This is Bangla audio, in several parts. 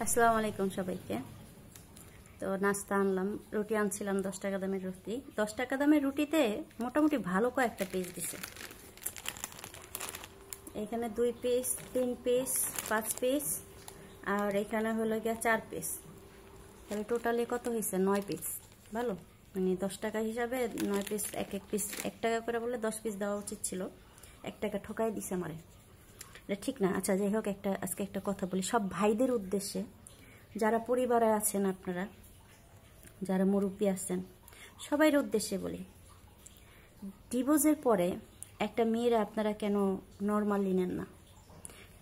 আসসালামু আলাইকুম সবাইকে। তো নাস্তা আনলাম, রুটি আনছিলাম 10 টাকা দামের রুটি। 10 টাকা দামের রুটিতে মোটামুটি ভালো কয়েকটা পিস দিছে। এখানে 2 পিস, 3 পিস, 5 পিস, আর এখানে হলো গিয়া 4 পিস। তাহলে টোটালি কত হয়েছে? 9 পিস। ভালো, মানে 10 টাকা হিসাবে 9 পিস, এক পিস 1 টাকা করে বলে 10 পিস দেওয়া উচিত ছিল। 1 টাকা ঠকাই দিছে আমারে, এটা ঠিক না। আচ্ছা, যাই হোক, আজকে একটা কথা বলি সব ভাইদের উদ্দেশ্যে। যারা পরিবারে আছেন, আপনারা যারা মুরব্বী আছেন, সবাইয়ের উদ্দেশ্যে বলি, ডিভোর্সের পরে একটা মেয়েরা আপনারা কেন নর্মালি নেন না?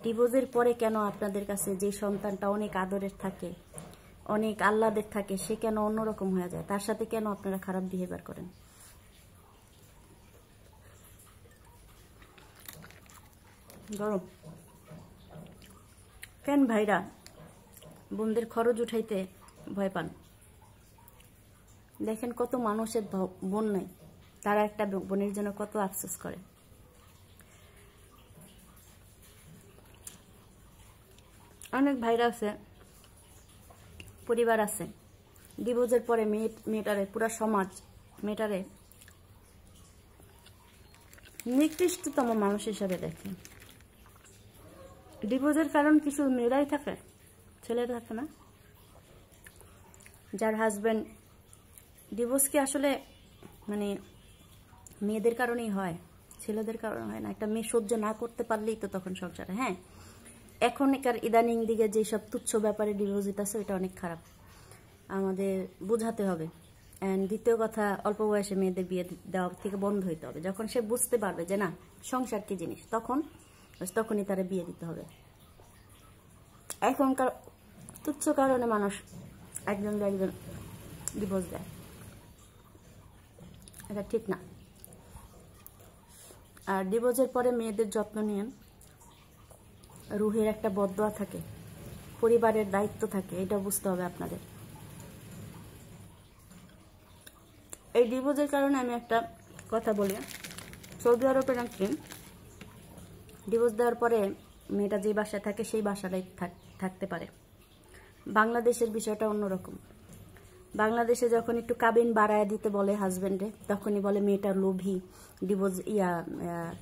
ডিভোর্সের পরে কেন আপনাদের কাছে যে সন্তানটা অনেক আদরের থাকে, অনেক আহ্লাদের থাকে, সে কেন অন্যরকম হয়ে যায়? তার সাথে কেন আপনারা খারাপ বিহেভিয়ার করেন? গরম কেন ভাইরা বোনদের খরচ উঠাইতে ভয় পান? দেখেন কত মানুষের বোন নাই, তারা একটা বোনের জন্য কত আফসোস করে। অনেক ভাইরা আছে, পরিবার আছে, ডিভোর্সের পরে মেয়েটারে, পুরা সমাজ মেয়েটারে নিকৃষ্টতম মানুষ হিসাবে দেখে। ডিভোর্সের কারণ কিছু মেয়েরাই থাকে, ছেলেরা থাকে না। যার হাজব্যান্ড ডিভোর্স কি আসলে মানে মেয়েদের কারণেই হয়, ছেলেদের কারণে হয় না। একটা মেয়ে সহ্য না করতে পারলেই তো তখন সংসারে। হ্যাঁ, এখনকার ইদানিং দিকে যেসব তুচ্ছ ব্যাপারে ডিভোর্স দিতেছে, এটা অনেক খারাপ, আমাদের বোঝাতে হবে। অ্যান্ড দ্বিতীয় কথা, অল্প বয়সে মেয়েদের বিয়ে দেওয়া থেকে বন্ধ হইতে হবে। যখন সে বুঝতে পারবে যে না, সংসার কি জিনিস, তখনই তারা বিয়ে দিতে হবে। এখনকার তুচ্ছ কারণে মানুষ একজন ডিভোর্স দেয়, এটা ঠিক না। আর ডিভোর্সের পরে মেয়েদের যত্ন নিয়েন। রুহের একটা বদদোয়া থাকে, পরিবারের দায়িত্ব থাকে, এটা বুঝতে হবে আপনাদের। এই ডিভোর্সের কারণে আমি একটা কথা বলি, সৌদি আরবে নাকি ডিভোর্স দেওয়ার পরে মেয়েটা যে বাসায় থাকে সেই বাসাটাই থাকতে পারে। বাংলাদেশের বিষয়টা অন্যরকম। বাংলাদেশে যখন একটু কাবিন বাড়ায় দিতে বলে হাজব্যান্ডে, তখনই বলে মেয়েটার লোভী, ডিভোর্স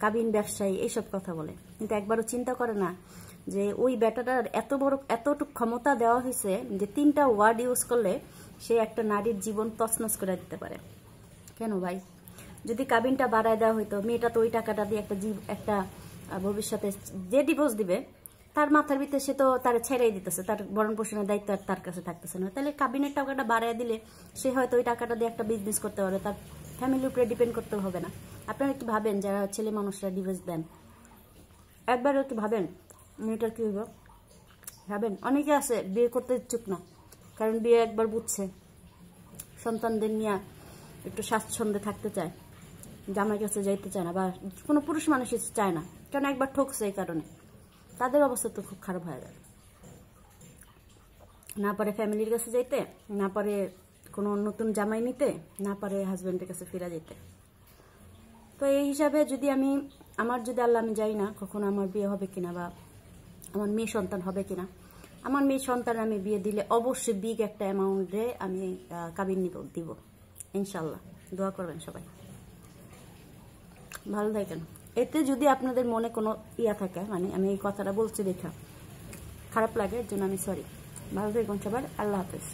কাবিন ব্যবসায়ী, এইসব কথা বলে। কিন্তু একবারও চিন্তা করে না যে ওই ব্যাটাটার এতটুকু ক্ষমতা দেওয়া হয়েছে যে 3টা ওয়ার্ড ইউজ করলে সে একটা নারীর জীবন তছনছ করে দিতে পারে। কেন ভাই? যদি কাবিনটা বাড়ায় দেওয়া হইতো, মেয়েটা তো ওই টাকাটা দিয়ে একটা ভবিষ্যতে যে ডিভোর্স দিবে তার মাথার ভিতরে সে তো তার ছেড়েই দিতেছে, তার ভরণ পোষণের দায়িত্ব আর তার কাছে থাকতেছে না। তাহলে কাবিনের টাকাটা বাড়ায় দিলে সে হয়তো ওই টাকাটা দিয়ে একটা বিজনেস করতে পারে, তার ফ্যামিলির উপরে ডিপেন্ড করতে হবে না। আপনারা একটু ভাবেন, যারা ছেলে মানুষরা ডিভোর্স দেন, একবার একটু ভাবেন মেয়েটার কি হইব। ভাবেন, অনেকে আছে বিয়ে করতে ইচ্ছুক না, কারণ বিয়ে একবার বুঝছে, সন্তানদের নিয়ে একটু স্বাচ্ছন্দ্যে থাকতে চায়, জামাই কাছে যাইতে চায় না, বা কোনো পুরুষ মানুষই চায় না, কারণ একবার ঠকছে। এই কারণে তাদের অবস্থা তো খুব খারাপ হয়ে যায়। না পারে ফ্যামিলির কাছে যাইতে, না পারে কোনো নতুন জামাই নিতে, না পারে হাজব্যান্ডের কাছে ফিরে যেতে। তো এই হিসাবে যদি যদি আল্লাহ, আমি যাই না কখনো আমার বিয়ে হবে কিনা, বা আমার মেয়ে সন্তান হবে কিনা। আমার মেয়ে সন্তান আমি বিয়ে দিলে অবশ্যই বিগ একটা অ্যামাউন্টে আমি কাবিন দিব ইনশাল্লাহ। দোয়া করবেন সবাই, ভালো থাকেন। এতে যদি আপনাদের মনে কোনো থাকে, মানে আমি এই কথাটা বলছি দেখা খারাপ লাগে, এর জন্য আমি সরি। ভালো থাকবেন সবার, আল্লাহ হাফেজ।